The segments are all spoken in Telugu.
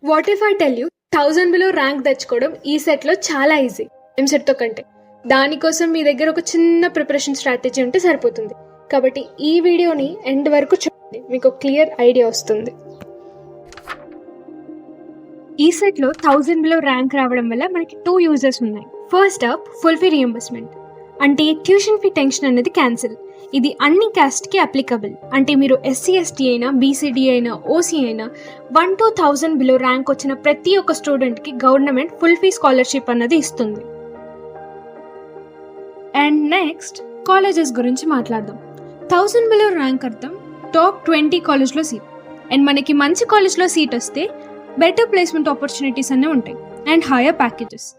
What if I tell you 1000 below rank తెచ్చుకోవడం ఈ సెట్లో చాలా ఈజీ ఎంసెట్తో కంటే. దానికోసం మీ దగ్గర ఒక చిన్న ప్రిపరేషన్ స్ట్రాటజీ ఉంటే సరిపోతుంది. కాబట్టి ఈ వీడియోని ఎండ్ వరకు చూడండి, మీకు క్లియర్ ఐడియా వస్తుంది. ఈ సెట్లో 1000 బిలో ర్యాంక్ రావడం వల్ల మనకి 2 యూజెస్ ఉన్నాయి. First up full fee reimbursement, అంటే ట్యూషన్ ఫీ టెన్షన్ అనేది క్యాన్సిల్. ఇది అన్ని క్యాస్ట్కి అప్లికబుల్. అంటే మీరు ఎస్సీ ఎస్టీ అయినా, బీసీడీ అయినా, ఓసీ అయినా 1 to 1000 బిలో ర్యాంక్ వచ్చిన ప్రతి ఒక్క స్టూడెంట్కి గవర్నమెంట్ ఫుల్ ఫీ స్కాలర్షిప్ అన్నది ఇస్తుంది. అండ్ నెక్స్ట్ కాలేజెస్ గురించి మాట్లాడదాం. 1000 బిలో ర్యాంక్ అర్థం టాప్ 20 కాలేజ్లో సీట్. అండ్ మనకి మంచి కాలేజ్లో సీట్ వస్తే బెటర్ ప్లేస్మెంట్ ఆపర్చునిటీస్ అన్నీ ఉంటాయి అండ్ హైయర్ ప్యాకేజెస్.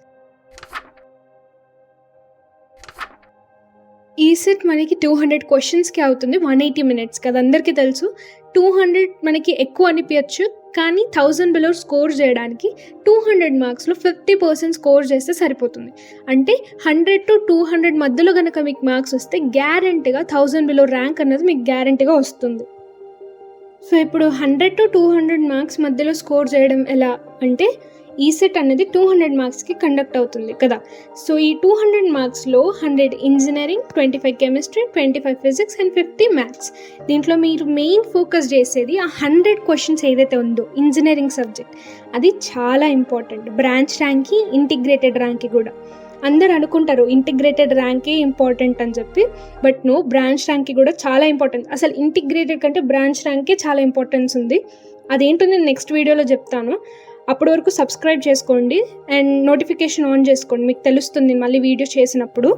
ఈ సెట్ మనకి 200 క్వశ్చన్స్కి అవుతుంది, 180 minutes కదా, అందరికీ తెలుసు. 200 మనకి ఎక్కువ అనిపించచ్చు, కానీ 1000 బిలో స్కోర్ చేయడానికి 200 మార్క్స్లో 50% స్కోర్ చేస్తే సరిపోతుంది. అంటే 100 to 200 మధ్యలో కనుక మీకు మార్క్స్ వస్తే గ్యారెంటీగా 1000 బిలో ర్యాంక్ అన్నది మీకు గ్యారెంటీగా వస్తుంది. సో ఇప్పుడు 100 to 200 మార్క్స్ మధ్యలో స్కోర్ చేయడం ఎలా అంటే, ఈ సెట్ అనేది 200 మార్క్స్కి కండక్ట్ అవుతుంది కదా. సో ఈ 200 మార్క్స్లో 100 engineering, 25 chemistry, 25 physics and 50 maths. దీంట్లో మీరు మెయిన్ ఫోకస్ చేసేది ఆ 100 క్వశ్చన్స్ ఏదైతే ఉందో ఇంజనీరింగ్ సబ్జెక్ట్, అది చాలా ఇంపార్టెంట్. బ్రాంచ్ ర్యాంక్కి, ఇంటిగ్రేటెడ్ ర్యాంక్కి కూడా. అందరు అనుకుంటారు ఇంటిగ్రేటెడ్ ర్యాంకే ఇంపార్టెంట్ అని చెప్పి, బట్ నో, బ్రాంచ్ ర్యాంక్కి కూడా చాలా ఇంపార్టెంట్. అసలు ఇంటిగ్రేటెడ్ కంటే బ్రాంచ్ ర్యాంక్కే చాలా ఇంపార్టెన్స్ ఉంది. అదేంటో నేను నెక్స్ట్ వీడియోలో చెప్తాను. అప్పటి వరకు సబ్స్క్రైబ్ చేసుకోండి అండ్ నోటిఫికేషన్ ఆన్ చేసుకోండి, మీకు తెలుస్తుంది మళ్ళీ వీడియో చేసినప్పుడు.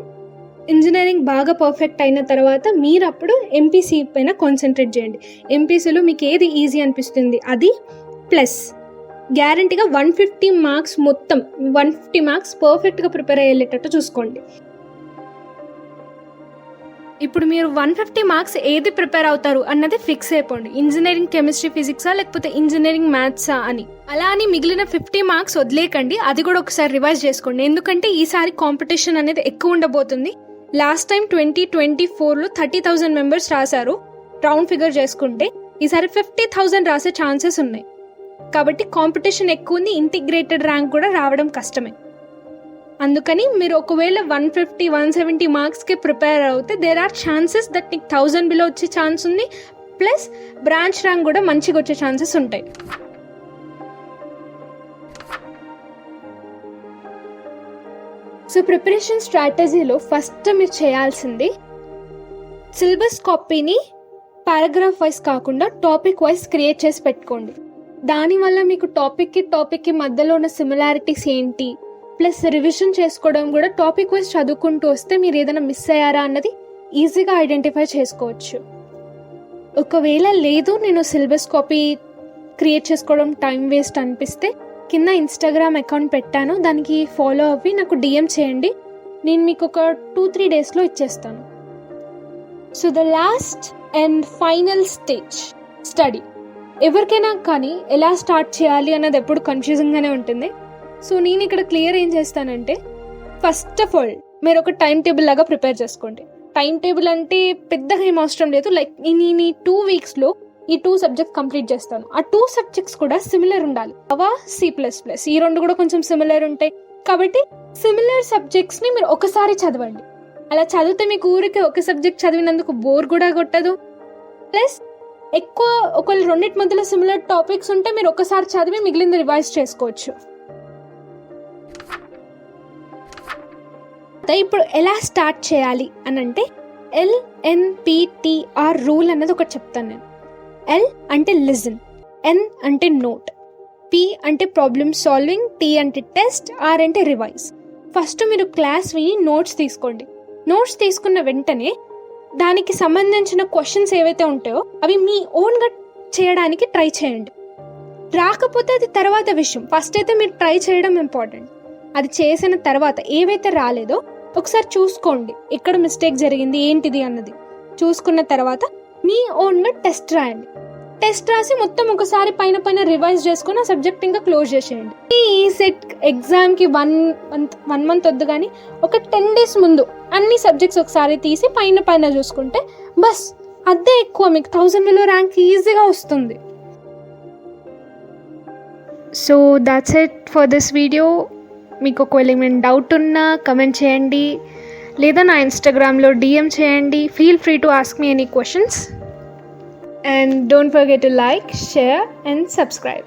ఇంజనీరింగ్ బాగా పర్ఫెక్ట్ అయిన తర్వాత మీరు అప్పుడు ఎంపీసీ పైన కాన్సన్ట్రేట్ చేయండి. ఎంపీసీలో మీకు ఏది ఈజీ అనిపిస్తుంది అది ప్లస్. గ్యారంటీగా 150 మార్క్స్, మొత్తం 150 మార్క్స్ పర్ఫెక్ట్గా ప్రిపేర్ అయ్యేటట్టు చూసుకోండి. ఇప్పుడు మీరు 150 మార్క్స్ ఏది ప్రిపేర్ అవుతారు అన్నది ఫిక్స్ అయిపోండి. ఇంజనీరింగ్ కెమిస్ట్రీ, ఫిజిక్సా లేకపోతే ఇంజనీరింగ్ మ్యాథ్సా అని. అలా అని మిగిలిన 50 మార్క్స్ వదిలేకండి, అది కూడా ఒకసారి రివైజ్ చేసుకోండి. ఎందుకంటే ఈసారి కాంపిటీషన్ అనేది ఎక్కువ ఉండబోతుంది. లాస్ట్ టైం 2024లో 30,000 మెంబర్స్ రాశారు రౌండ్ ఫిగర్ చేసుకుంటే. ఈసారి 50,000 రాసే ఛాన్సెస్ ఉన్నాయి. కాబట్టి కాంపిటీషన్ ఎక్కువ ఉంది, ఇంటిగ్రేటెడ్ ర్యాంక్ కూడా రావడం కష్టమే. అందుకని మీరు ఒకవేళ 150, 170 మార్క్స్కి ప్రిపేర్ అవుతే దేర్ ఆర్ ఛాన్సెస్ దట్ నీకు 1000 బిలో వచ్చే ఛాన్స్ ఉంది, ప్లస్ బ్రాంచ్ ర్యాంక్ కూడా మంచిగా వచ్చే ఛాన్సెస్ ఉంటాయి. సో ప్రిపరేషన్ స్ట్రాటజీలో ఫస్ట్ మీరు చేయాల్సింది సిలబస్ కాపీని పారాగ్రాఫ్ వైజ్ కాకుండా టాపిక్ వైజ్ క్రియేట్ చేసి పెట్టుకోండి. దానివల్ల మీకు టాపిక్కి మధ్యలో ఉన్న సిమిలారిటీస్ ఏంటి, ప్లస్ రివిజన్ చేసుకోవడం కూడా టాపిక్ వైజ్ చదువుకుంటూ వస్తే మీరు ఏదైనా మిస్ అయ్యారా అన్నది ఈజీగా ఐడెంటిఫై చేసుకోవచ్చు. ఒకవేళ లేదు నేను సిలబస్ కాపీ క్రియేట్ చేసుకోవడం టైం వేస్ట్ అనిపిస్తే కింద ఇన్స్టాగ్రామ్ అకౌంట్ పెట్టాను, దానికి ఫాలో అవ్వి నాకు డిఎం చేయండి. నేను మీకు ఒక 2-3 డేస్లో ఇచ్చేస్తాను. So the last and final stage study. ఎవరికైనా కానీ ఎలా స్టార్ట్ చేయాలి అన్నది ఎప్పుడు కన్ఫ్యూజింగ్గానే ఉంటుంది. సో నేను ఇక్కడ క్లియర్ ఏం చేస్తానంటే, ఫస్ట్ ఆఫ్ ఆల్ మీరు ఒక టైం టేబుల్ లాగా ప్రిపేర్ చేసుకోండి. టైం టేబుల్ అంటే పెద్దగా ఏం అవసరం లేదు. లైక్ నేను ఈ 2 వీక్స్లో ఈ 2 సబ్జెక్ట్స్ కంప్లీట్ చేస్తాను. ఆ 2 సబ్జెక్ట్స్ కూడా సిమిలర్ ఉండాలి. అవా C++, ఈ 2 కూడా కొంచెం సిమిలర్ ఉంటాయి. కాబట్టి సిమిలర్ సబ్జెక్ట్స్ని మీరు ఒకసారి చదవండి. అలా చదివితే మీకు ఊరికి ఒక సబ్జెక్ట్ చదివినందుకు బోర్ కూడా కొట్టదు. ప్లస్ ఎక్కువ ఒకవేళ రెండింటి మధ్యలో సిమిలర్ టాపిక్స్ ఉంటే మీరు ఒకసారి చదివి మిగిలింది రివైజ్ చేసుకోవచ్చు. ఇప్పుడు ఎలా స్టార్ట్ చేయాలి అని అంటే, LNPTR రూల్ అన్నది ఒకటి చెప్తాను నేను. L అంటే లిజన్, N అంటే నోట్, P అంటే ప్రాబ్లమ్ సాల్వింగ్, T అంటే టెస్ట్, R అంటే రివైజ్. ఫస్ట్ మీరు క్లాస్ విని నోట్స్ తీసుకోండి. నోట్స్ తీసుకున్న వెంటనే దానికి సంబంధించిన క్వశ్చన్స్ ఏవైతే ఉంటాయో అవి మీ ఓన్గా చేయడానికి ట్రై చేయండి. రాకపోతే అది తర్వాత విషయం. ఫస్ట్ అయితే మీరు ట్రై చేయడం ఇంపార్టెంట్. అది చేసిన తర్వాత ఏవైతే రాలేదో ఒకసారి చూసుకోండి, ఎక్కడ మిస్టేక్ జరిగింది ఏంటిది అన్నది. చూసుకున్న తర్వాత మీ ఓన్గా టెస్ట్ రాయండి. టెస్ట్ రాసి మొత్తం ఒకసారి పైన రివైజ్ చేసుకుని ఆ సబ్జెక్ట్ ఇంకా క్లోజ్ చేసేయండి. ఈ సెట్ ఎగ్జామ్కి 1 మంత్ వద్దు, కానీ ఒక 10 days ముందు అన్ని సబ్జెక్ట్స్ ఒకసారి తీసి పైన చూసుకుంటే బస్ అదే ఎక్కువ, మీకు 1000 బిలో ర్యాంక్ ఈజీగా వస్తుంది. So that's it for this video. మీకు ఒకవేళ ఏమైనా డౌట్ ఉన్నా కమెంట్ చేయండి, లేదా నా ఇన్స్టాగ్రామ్లో DM చేయండి. Feel free to ask me any questions. And don't forget to like, share and subscribe.